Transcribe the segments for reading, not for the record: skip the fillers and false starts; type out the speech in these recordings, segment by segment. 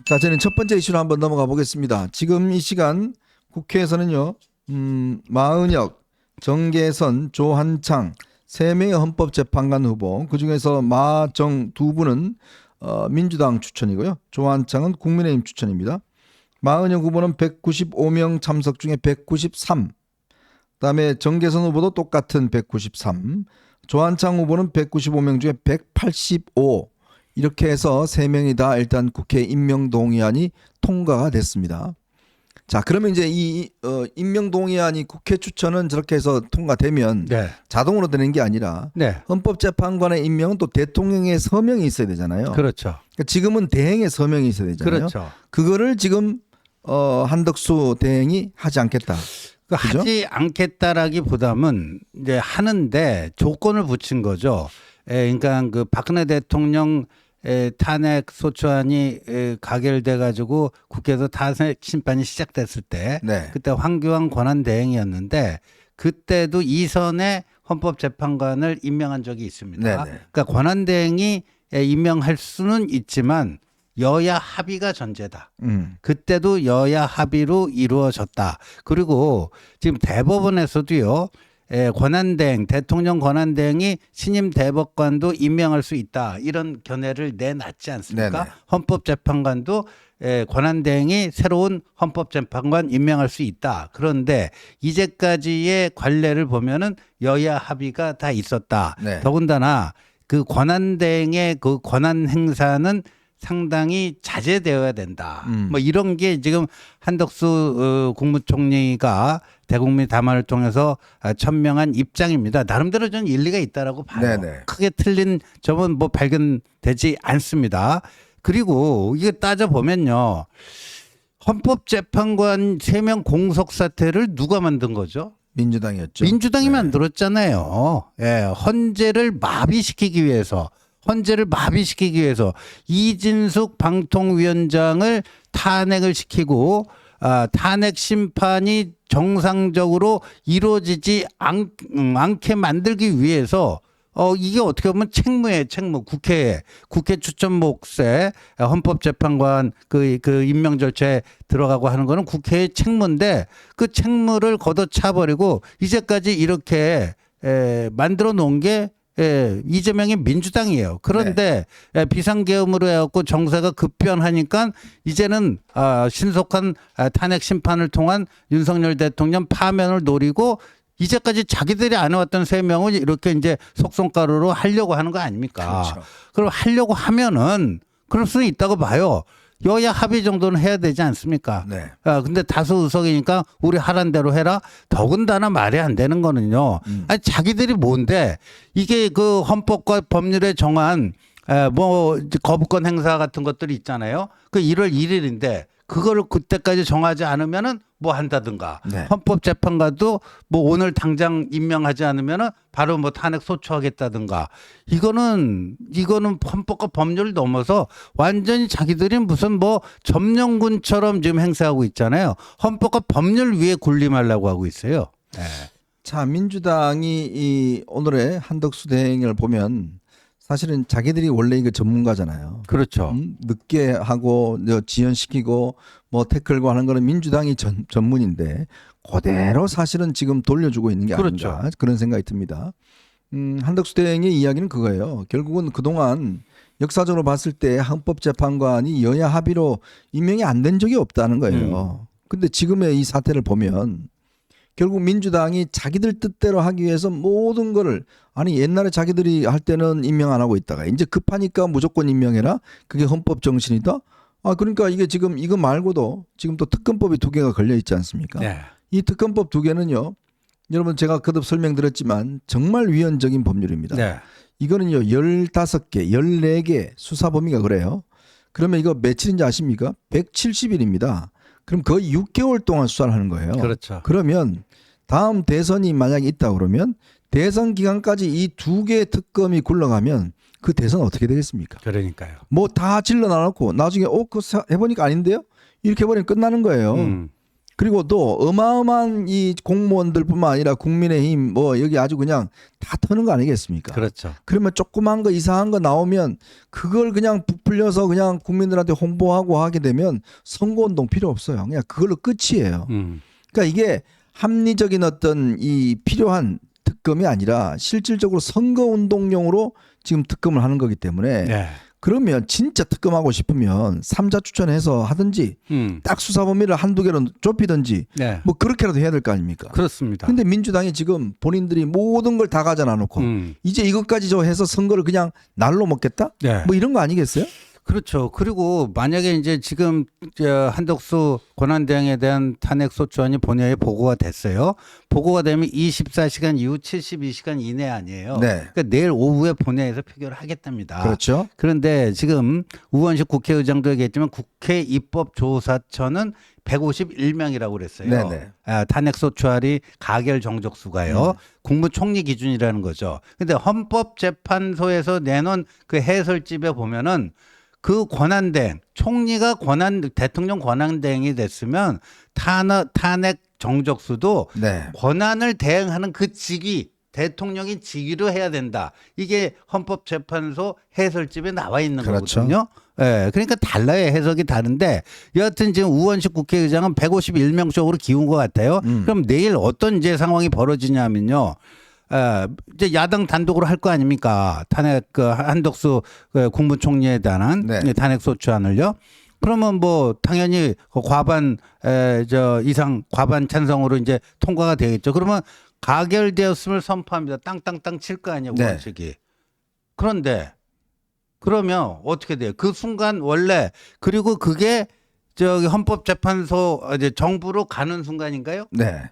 자, 저는 첫 번째 이슈로 한번 넘어가 보겠습니다. 지금 이 시간 국회에서는요, 마은혁, 정계선, 조한창 세 명의 헌법재판관 후보, 그 중에서 마정 두 분은 민주당 추천이고요. 조한창은 국민의힘 추천입니다. 마은혁 후보는 195명 참석 중에 193. 그다음에 정계선 후보도 똑같은 193. 조한창 후보는 195명 중에 185. 이렇게 해서 세 명이 다 일단 국회 임명동의안이 통과가 됐습니다. 자, 그러면 이제 이 임명동의안이 국회 추천은 저렇게 해서 통과되면 네. 자동으로 되는 게 아니라 네. 헌법재판관의 임명은 또 대통령의 서명이 있어야 되잖아요. 그렇죠. 그러니까 지금은 대행의 서명이 있어야 되잖아요. 그렇죠. 그거를 지금 한덕수 대행이 하지 않겠다. 그죠? 하지 않겠다라기보다는 이제 하는데 조건을 붙인 거죠. 그러니까 그 박근혜 대통령 탄핵 소추안이 가결돼 가지고 국회에서 탄핵 심판이 시작됐을 때 네. 그때 황교안 권한대행이었는데 그때도 이선에 헌법재판관을 임명한 적이 있습니다. 네네. 그러니까 권한대행이 임명할 수는 있지만 여야 합의가 전제다. 그때도 여야 합의로 이루어졌다. 그리고 지금 대법원에서도요. 권한대행, 대통령 권한대행이 신임 대법관도 임명할 수 있다. 이런 견해를 내놨지 않습니까? 네네. 헌법재판관도 권한대행이 새로운 헌법재판관 임명할 수 있다. 그런데 이제까지의 관례를 보면은 여야 합의가 다 있었다. 네. 더군다나 그 권한대행의 그 권한 행사는 상당히 자제되어야 된다. 뭐 이런 게 지금 한덕수 국무총리가 대국민 담화를 통해서 천명한 입장입니다. 나름대로 저는 일리가 있다라고 봐요. 네네. 크게 틀린 점은 뭐 발견되지 않습니다. 그리고 이게 따져보면요. 헌법재판관 3명 공석 사태를 누가 만든 거죠? 민주당이었죠. 민주당이 네. 만들었잖아요. 예, 헌재를 마비시키기 위해서 이진숙 방통위원장을 탄핵을 시키고 탄핵 심판이 정상적으로 이루어지지 않게 만들기 위해서 이게 어떻게 보면 책무예요, 책무. 국회 추천 몫에 헌법재판관 그 임명 절차에 들어가고 하는 거는 국회의 책무인데 그 책무를 걷어차버리고 이제까지 이렇게 만들어 놓은 게 이재명의 민주당이에요. 그런데 비상계엄으로 해갖고 정세가 급변하니까 이제는 신속한 탄핵 심판을 통한 윤석열 대통령 파면을 노리고 이제까지 자기들이 안 해왔던 3명을 이렇게 이제 속성가루로 하려고 하는 거 아닙니까? 그렇죠. 그럼 하려고 하면은 그럴 수는 있다고 봐요. 여야 합의 정도는 해야 되지 않습니까? 네. 근데 다수 의석이니까 우리 하란 대로 해라. 더군다나 말이 안 되는 거는요. 아니, 자기들이 뭔데 이게 그 헌법과 법률에 정한 뭐 거부권 행사 같은 것들이 있잖아요. 그 1월 1일인데 그거를 그때까지 정하지 않으면은 뭐 한다든가. 네. 헌법재판관도 뭐 오늘 당장 임명하지 않으면은 바로 뭐 탄핵 소추하겠다든가. 이거는 헌법과 법률을 넘어서 완전히 자기들이 무슨 뭐 점령군처럼 지금 행사하고 있잖아요. 헌법과 법률 위에 군림하려고 하고 있어요. 네. 자, 민주당이 이 오늘의 한덕수 대행을 보면 사실은 자기들이 원래 이거 전문가잖아요. 그렇죠. 늦게 하고 지연시키고 뭐 태클고 하는 거는 민주당이 전문인데 그대로 사실은 지금 돌려주고 있는 게 그렇죠. 아닌가 그런 생각이 듭니다. 한덕수 대행의 이야기는 그거예요. 결국은 그동안 역사적으로 봤을 때 헌법재판관이 여야 합의로 임명이 안 된 적이 없다는 거예요. 근데 지금의 이 사태를 보면 결국 민주당이 자기들 뜻대로 하기 위해서 모든 거를 아니 옛날에 자기들이 할 때는 임명 안 하고 있다가 이제 급하니까 무조건 임명해라. 그게 헌법 정신이다. 그러니까 이게 지금 이거 말고도 지금 또 특검법이 2개가 걸려 있지 않습니까? 네. 이 특검법 2개는요. 여러분 제가 거듭 설명드렸지만 정말 위헌적인 법률입니다. 네. 이거는요 15개, 14개 수사 범위가 그래요. 그러면 이거 며칠인지 아십니까? 170일입니다. 그럼 거의 6개월 동안 수사를 하는 거예요. 그렇죠. 그러면 다음 대선이 만약에 있다 그러면 대선 기간까지 이 2개의 특검이 굴러가면 그 대선 어떻게 되겠습니까? 그러니까요. 뭐 다 질러 놔놓고 나중에 그거 해보니까 아닌데요? 이렇게 해버리면 끝나는 거예요. 그리고 또 어마어마한 이 공무원들뿐만 아니라 국민의힘 뭐 여기 아주 그냥 다 터는 거 아니겠습니까? 그렇죠. 그러면 조그만 거 이상한 거 나오면 그걸 그냥 부풀려서 그냥 국민들한테 홍보하고 하게 되면 선거운동 필요 없어요. 그냥 그걸로 끝이에요. 그러니까 이게 합리적인 어떤 이 필요한 특검이 아니라 실질적으로 선거운동용으로 지금 특검을 하는 거기 때문에 네. 그러면 진짜 특검하고 싶으면 삼자 추천해서 하든지 딱 수사 범위를 한두 개로 좁히든지 네. 뭐 그렇게라도 해야 될 거 아닙니까? 그렇습니다. 근데 민주당이 지금 본인들이 모든 걸 다 가져다 놓고 이제 이것까지 저 해서 선거를 그냥 날로 먹겠다? 네. 뭐 이런 거 아니겠어요? 그렇죠. 그리고 만약에 이제 지금 한덕수 권한대행에 대한 탄핵소추안이 본회의에 보고가 됐어요. 보고가 되면 24시간 이후 72시간 이내 아니에요. 네. 그러니까 내일 오후에 본회의에서 표결을 하겠답니다. 그렇죠. 그런데 지금 우원식 국회의장도 얘기했지만 국회 입법조사처는 151명이라고 그랬어요. 네네. 탄핵소추안이 가결 정족수가요. 국무총리 기준이라는 거죠. 근데 헌법재판소에서 내놓은 그 해설집에 보면은 그 권한대행, 총리가 대통령 권한대행이 됐으면 탄핵 정족수도 네. 권한을 대행하는 그 직위, 대통령이 직위로 해야 된다. 이게 헌법재판소 해설집에 나와 있는 그렇죠. 거거든요. 예, 그러니까 달라요. 해석이 다른데 여하튼 지금 우원식 국회의장은 151명 쪽으로 기운 것 같아요. 그럼 내일 어떤 이제 상황이 벌어지냐면요. 이제 야당 단독으로 할 거 아닙니까? 탄핵 한덕수 국무총리에 대한 네. 탄핵 소추안을요. 그러면 뭐 당연히 과반 이상 과반 찬성으로 이제 통과가 되겠죠. 그러면 가결되었음을 선포합니다. 땅땅땅 칠 거 아니에요, 네. 우원식이. 그런데 그러면 어떻게 돼요? 그 순간 원래 그리고 그게 저기 헌법재판소 이제 정부로 가는 순간인가요? 네.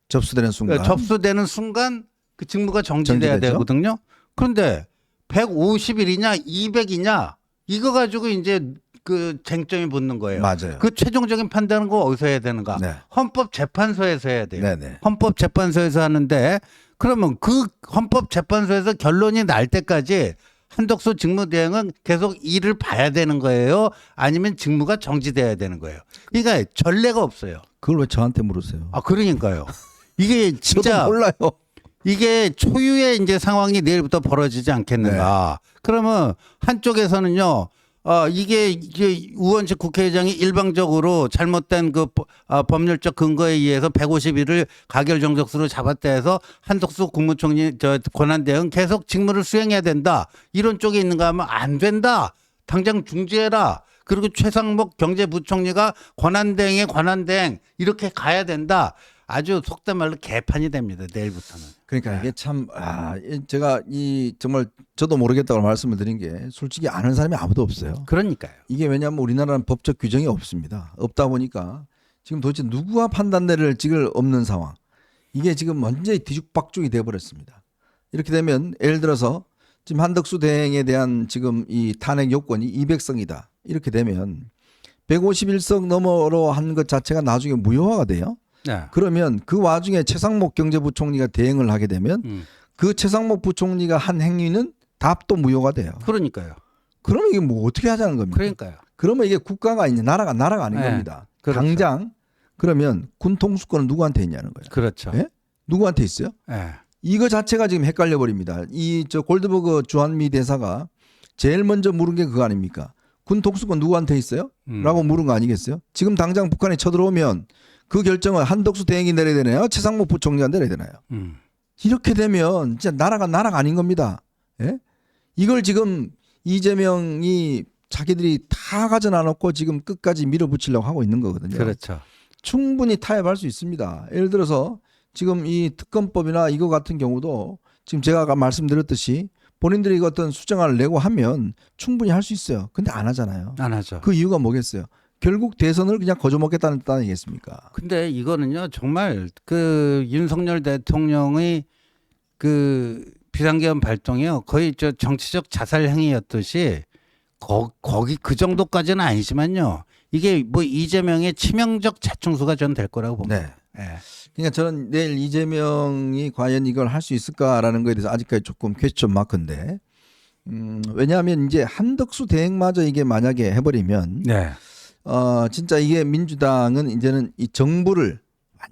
접수되는 순간. 접수되는 순간 그 직무가 정지돼야 정지되죠. 되거든요. 그런데 150일이냐 200이냐 이거 가지고 이제 그 쟁점이 붙는 거예요. 맞아요. 그 최종적인 판단은 거 어디서 해야 되는가? 네. 헌법재판소에서 해야 돼요. 네네. 헌법재판소에서 하는데 그러면 그 헌법재판소에서 결론이 날 때까지 한덕수 직무대행은 계속 일을 봐야 되는 거예요? 아니면 직무가 정지돼야 되는 거예요? 그러니까 전례가 없어요. 그걸 왜 저한테 물으세요? 아, 그러니까요. 이게 진짜 저도 몰라요. 이게 초유의 이제 상황이 내일부터 벌어지지 않겠는가. 그러면 한쪽에서는요, 이게 우원식 국회의장이 일방적으로 잘못된 그 법률적 근거에 의해서 150일을 가결 정족수로 잡았다 해서 한덕수 국무총리 권한대행 계속 직무를 수행해야 된다. 이런 쪽에 있는가 하면 안 된다. 당장 중지해라. 그리고 최상목 경제부총리가 권한대행의 권한대행 이렇게 가야 된다. 아주 속된 말로 개판이 됩니다. 내일부터는. 그러니까 이게 참 제가 정말 저도 모르겠다고 말씀을 드린 게 솔직히 아는 사람이 아무도 없어요. 그러니까요. 이게 왜냐하면 우리나라는 법적 규정이 없습니다. 없다 보니까 지금 도대체 누구와 판단대를 찍을 없는 상황. 이게 지금 완전히 뒤죽박죽이 돼버렸습니다. 이렇게 되면 예를 들어서 지금 한덕수 대행에 대한 지금 이 탄핵 요건이 200석이다. 이렇게 되면 151석 너머로 한 것 자체가 나중에 무효화가 돼요. 네. 그러면 그 와중에 최상목 경제부총리가 대행을 하게 되면 그 최상목 부총리가 한 행위는 다 또 무효가 돼요. 그러니까요. 그러면 이게 뭐 어떻게 하자는 겁니까? 그러니까요. 그러면 이게 국가가 있냐 나라가 아닌 네. 겁니다. 그렇죠. 당장 그러면 군 통수권은 누구한테 있냐는 거예요. 그렇죠. 예? 누구한테 있어요? 네. 이거 자체가 지금 헷갈려 버립니다. 골드버그 주한미 대사가 제일 먼저 물은 게 그거 아닙니까? 군 통수권 누구한테 있어요? 라고 물은 거 아니겠어요? 지금 당장 북한이 쳐들어오면 그 결정을 한덕수 대행이 내려야 되나요? 최상목 부총리가 내려야 되나요? 이렇게 되면 진짜 나라가 아닌 겁니다. 예? 이걸 지금 이재명이 자기들이 다 가져놔놓고 지금 끝까지 밀어붙이려고 하고 있는 거거든요. 그렇죠. 충분히 타협할 수 있습니다. 예를 들어서 지금 이 특검법이나 이거 같은 경우도 지금 제가 아까 말씀드렸듯이 본인들이 어떤 수정안을 내고 하면 충분히 할 수 있어요. 근데 안 하잖아요. 안 하죠. 그 이유가 뭐겠어요? 결국 대선을 그냥 거저먹겠다는 뜻 아니겠습니까? 근데 이거는요 정말 그 윤석열 대통령의 그 비상계엄 발동이요 거의 저 정치적 자살 행위였듯이 거기 그 정도까지는 아니지만요 이게 뭐 이재명의 치명적 자충수가 전 될 거라고 봅니다. 네. 예. 그러니까 저는 내일 이재명이 과연 이걸 할 수 있을까라는 거에 대해서 아직까지 조금 퀘스천 마크인데 왜냐하면 이제 한덕수 대행마저 이게 만약에 해버리면 네. 진짜 이게 민주당은 이제는 이 정부를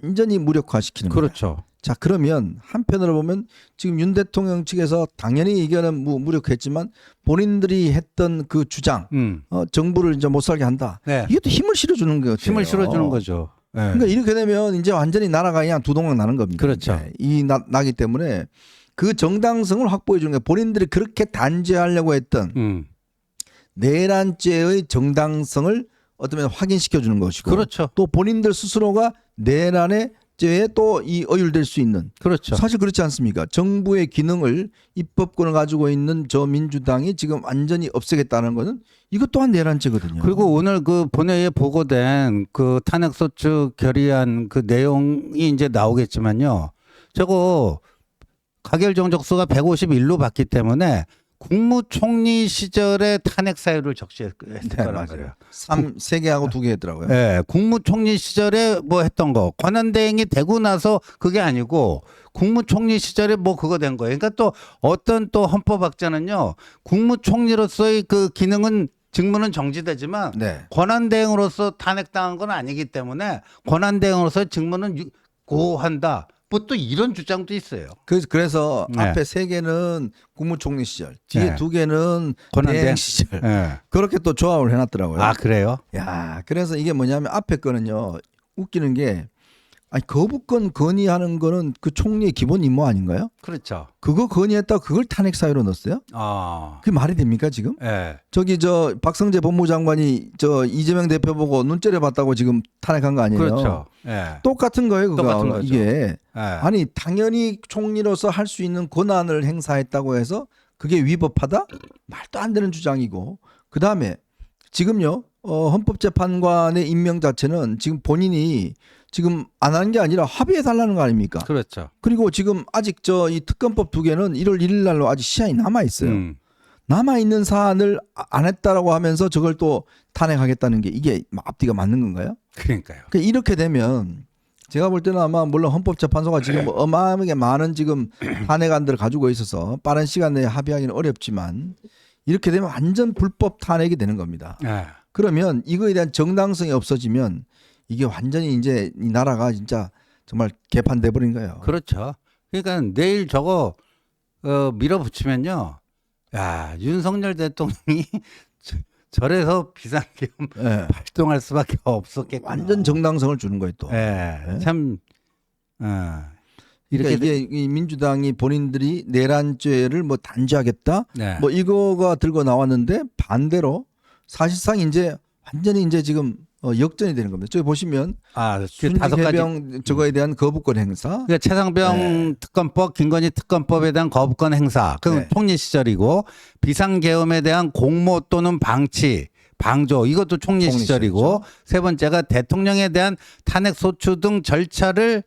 완전히 무력화시키는 거예요. 그렇죠. 자, 그러면 한편으로 보면 지금 윤 대통령 측에서 당연히 이거는 무력했지만 본인들이 했던 그 주장, 정부를 이제 못 살게 한다. 네. 이게 또 힘을 실어주는 거예요. 힘을 실어주는 거죠. 네. 그러니까 이렇게 되면 이제 완전히 나라가 그냥 두동강 나는 겁니다. 그렇죠. 나기 때문에 그 정당성을 확보해 주는 거예요. 본인들이 그렇게 단죄하려고 했던 내란죄의 정당성을 어쩌면 확인시켜 주는 것이고, 그렇죠. 또 본인들 스스로가 내란의 죄에 또 이 어율될 수 있는, 그렇죠. 사실 그렇지 않습니까? 정부의 기능을 입법권을 가지고 있는 저 민주당이 지금 완전히 없애겠다는 것은 이것 또한 내란죄거든요. 그리고 오늘 그 본회의에 보고된 그 탄핵소추 결의안 그 내용이 이제 나오겠지만요. 저거 가결 정적수가 151로 봤기 때문에 국무총리 시절에 탄핵 사유를 적시했을 거란 말이에요. 3개하고 2개 했더라고요. 네, 국무총리 시절에 뭐 했던 거 권한대행이 되고 나서 그게 아니고 국무총리 시절에 뭐 그거 된 거예요. 그러니까 또 어떤 또 헌법학자는요, 국무총리로서의 그 기능은 직무는 정지되지만 네. 권한대행으로서 탄핵당한 건 아니기 때문에 권한대행으로서 직무는 고한다. 뭐 또 이런 주장도 있어요. 그래서 네. 앞에 3개는 국무총리 시절, 뒤에 네. 2개는 권한대행 대행 시절. 네. 그렇게 또 조합을 해놨더라고요. 아, 그래요? 야, 그래서 이게 뭐냐면 앞에 거는요, 웃기는 게, 아니 거부권 건의하는 거는 그 총리의 기본 임무 아닌가요? 그렇죠. 그거 건의했다 그걸 탄핵 사유로 넣었어요? 아, 그게 말이 됩니까 지금? 예. 저기 저 박성재 법무장관이 저 이재명 대표 보고 눈째려 봤다고 지금 탄핵한 거 아니에요? 그렇죠. 예. 똑같은 거예요, 그거. 똑같은 거죠. 이게 예. 아니 당연히 총리로서 할 수 있는 권한을 행사했다고 해서 그게 위법하다? 말도 안 되는 주장이고, 그 다음에 지금요 헌법재판관의 임명 자체는 지금 본인이 지금 안 하는 게 아니라 합의해 달라는 거 아닙니까? 그렇죠. 그리고 지금 아직 저 이 특검법 2개는 1월 1일 날로 아직 시한이 남아 있어요. 남아 있는 사안을 안 했다라고 하면서 저걸 또 탄핵하겠다는 게 이게 앞뒤가 맞는 건가요? 그러니까요. 그러니까 이렇게 되면 제가 볼 때는 아마 물론 헌법재판소가 지금 어마어마하게 많은 지금 탄핵안들을 가지고 있어서 빠른 시간 내에 합의하기는 어렵지만 이렇게 되면 완전 불법 탄핵이 되는 겁니다. 예. 그러면 이거에 대한 정당성이 없어지면 이게 완전히 이제 이 나라가 진짜 정말 개판돼 버린 거예요. 그렇죠. 그러니까 내일 저거 밀어붙이면요. 야, 윤석열 대통령이 절에서 비상계엄 예. 활동할 수밖에 없었겠구나. 완전 정당성을 주는 거예요 또. 예. 예? 참 이렇게 이렇게 이게 이 민주당이 본인들이 내란죄를 뭐 단죄하겠다, 네. 뭐 이거가 들고 나왔는데 반대로 사실상 이제 완전히 이제 지금 역전이 되는 겁니다. 저기 보시면 그 다섯 가지. 순직해병 저거에 대한 거부권 행사, 그러니까 최상병 특검법, 김건희 특검법에 대한 거부권 행사, 그 네. 총리 시절이고 비상계엄에 대한 공모 또는 방치, 방조 이것도 총리 시절이고 시절이죠. 세 번째가 대통령에 대한 탄핵 소추 등 절차를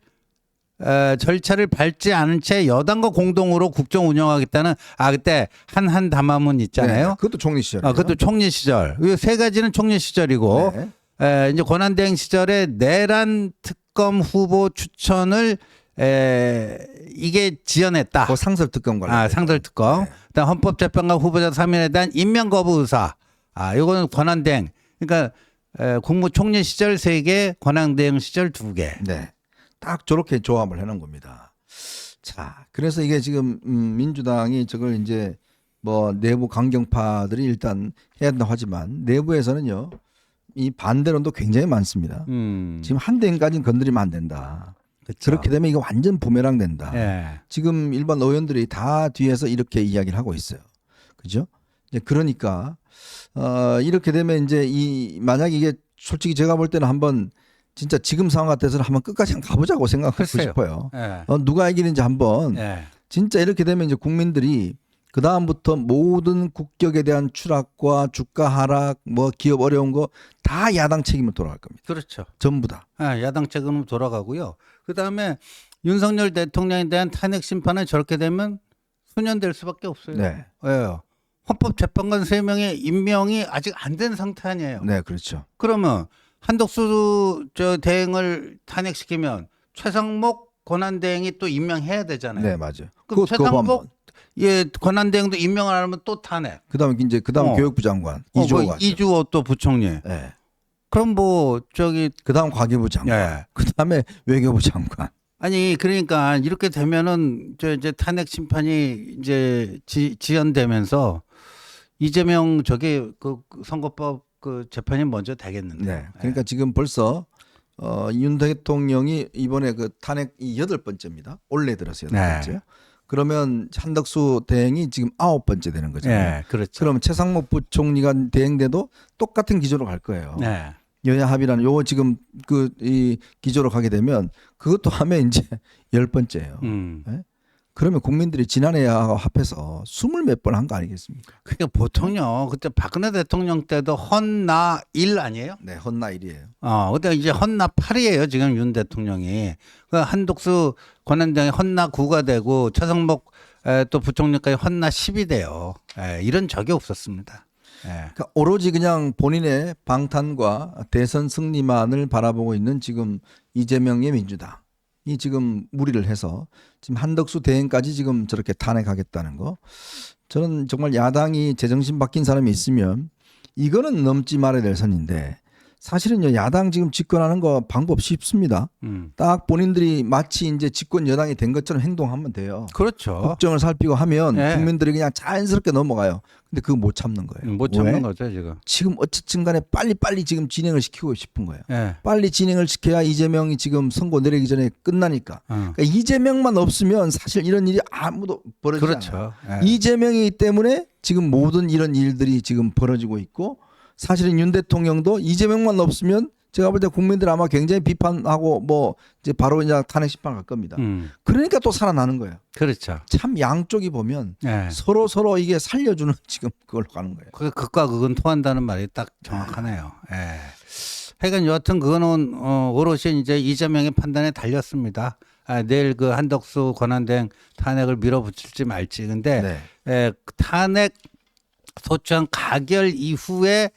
밟지 않은 채 여당과 공동으로 국정 운영하겠다는 그때 한한 담화문 있잖아요. 네, 그것도 총리 시절. 그것도 총리 시절. 이 세 가지는 총리 시절이고 네. 이제 권한대행 시절에 내란 특검 후보 추천을 이게 지연했다. 그 상설 특검 관련. 상설 특검. 네. 그다음 헌법재판관 후보자 3인에 대한 임명 거부 의사. 요거는 권한대행. 그러니까 국무총리 시절 3개, 권한대행 시절 2개. 네. 딱 저렇게 조합을 해놓은 겁니다. 자, 그래서 이게 지금 민주당이 저걸 이제 뭐 내부 강경파들이 일단 해야 된다고 하지만 내부에서는요 이 반대론도 굉장히 많습니다. 지금 한 대행까지는 건드리면 안 된다. 그쵸. 그렇게 되면 이거 완전 부메랑 된다. 예. 지금 일반 의원들이 다 뒤에서 이렇게 이야기를 하고 있어요. 그죠? 이제 그러니까 이렇게 되면 이제 만약에 이게 솔직히 제가 볼 때는 한번 진짜 지금 상황 같아서는 한번 끝까지 한번 가보자고 생각하고 글쎄요. 싶어요. 예. 누가 이기는지 한번 예. 진짜 이렇게 되면 이제 국민들이 그 다음부터 모든 국격에 대한 추락과 주가 하락, 뭐 기업 어려운 거 다 야당 책임으로 돌아갈 겁니다. 그렇죠. 전부 다. 야당 책임으로 돌아가고요. 그다음에 윤석열 대통령에 대한 탄핵 심판은 저렇게 되면 수년될 수밖에 없어요. 네, 왜요? 헌법재판관 3명의 임명이 아직 안 된 상태 아니에요. 네, 그렇죠. 그러면 한덕수 대행을 탄핵시키면 최상목 권한대행이 또 임명해야 되잖아요. 네, 맞아요. 그럼 그거 한번. 최상목 권한대행도 임명을 안 하면 또 탄핵. 그다음에 이제 교육부 장관 이주호. 이주호 또 부총리. 네. 그럼 뭐 저기 그다음 과기부 장관, 예. 그다음에 외교부 장관. 아니 그러니까 이렇게 되면은 저 이제 탄핵 심판이 이제 지연되면서 이재명 저기 그 선거법 그 재판이 먼저 되겠는데. 네. 그러니까 지금 벌써 윤 대통령이 이번에 그 탄핵 이 8번째입니다. 올해 들어서 8번째. 네. 그러면 한덕수 대행이 지금 9번째 되는 거잖아요. 네, 그렇죠. 그러면 최상목 부총리가 대행돼도 똑같은 기조로 갈 거예요. 네. 여야 합의라는 요 지금 그 이 기조로 가게 되면 그것도 하면 이제 10번째예요. 네? 그러면 국민들이 지난해하고 합해서 20몇 번 한 거 아니겠습니까? 그러니까 보통요. 그때 박근혜 대통령 때도 헌나 1 아니에요? 네, 헌나일이에요. 그때 이제 헌나 8이에요. 지금 윤 대통령이. 그 한독수 권한대행이 헌나 9가 되고 최상목 또 부총리까지 헌나 10이 돼요. 이런 적이 없었습니다. 그러니까 오로지 그냥 본인의 방탄과 대선 승리만을 바라보고 있는 지금 이재명의 민주당이 지금 무리를 해서 지금 한덕수 대행까지 지금 저렇게 탄핵하겠다는 거. 저는 정말 야당이 제정신 바뀐 사람이 있으면 이거는 넘지 말아야 될 선인데 사실은요 야당 지금 집권하는 거 방법 쉽습니다. 딱 본인들이 마치 이제 집권 여당이 된 것처럼 행동하면 돼요. 그렇죠. 국정을 살피고 하면 네. 국민들이 그냥 자연스럽게 넘어가요. 근데 그거 못 참는 거예요. 못 참는 왜? 거죠 지금. 지금 어쨌든 간에 빨리 지금 진행을 시키고 싶은 거예요. 예. 빨리 진행을 시켜야 이재명이 지금 선거 내리기 전에 끝나니까. 그러니까 이재명만 없으면 사실 이런 일이 아무도 벌어지지 않아요. 그렇죠. 예. 이재명이기 때문에 지금 모든 이런 일들이 지금 벌어지고 있고 사실은 윤 대통령도 이재명만 없으면 제가 볼 때 국민들 아마 굉장히 비판하고 뭐 이제 바로 그냥 탄핵 심판 갈 겁니다. 그러니까 또 살아나는 거예요. 그렇죠. 참 양쪽이 보면 예. 서로 이게 살려주는 지금 그걸로 가는 거예요. 그 극과 극은 통한다는 말이 딱 정확하네요. 예. 하여간 여하튼 그거는 오롯이 이제 이재명의 판단에 달렸습니다. 내일 그 한덕수 권한대행 탄핵을 밀어붙일지 말지. 근데 네. 탄핵 소추안 가결 이후에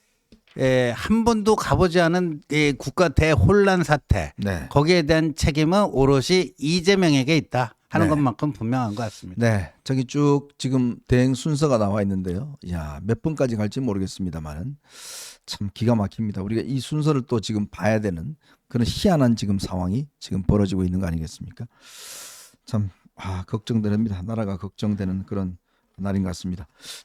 한 번도 가보지 않은 국가 대혼란 사태. 네. 거기에 대한 책임은 오롯이 이재명에게 있다 하는 네. 것만큼 분명한 것 같습니다. 네, 저기 쭉 지금 대행 순서가 나와 있는데요. 야, 몇 번까지 갈지 모르겠습니다만은 참 기가 막힙니다. 우리가 이 순서를 또 지금 봐야 되는 그런 희한한 지금 상황이 지금 벌어지고 있는 거 아니겠습니까? 참 걱정됩니다. 나라가 걱정되는 그런 날인 것 같습니다.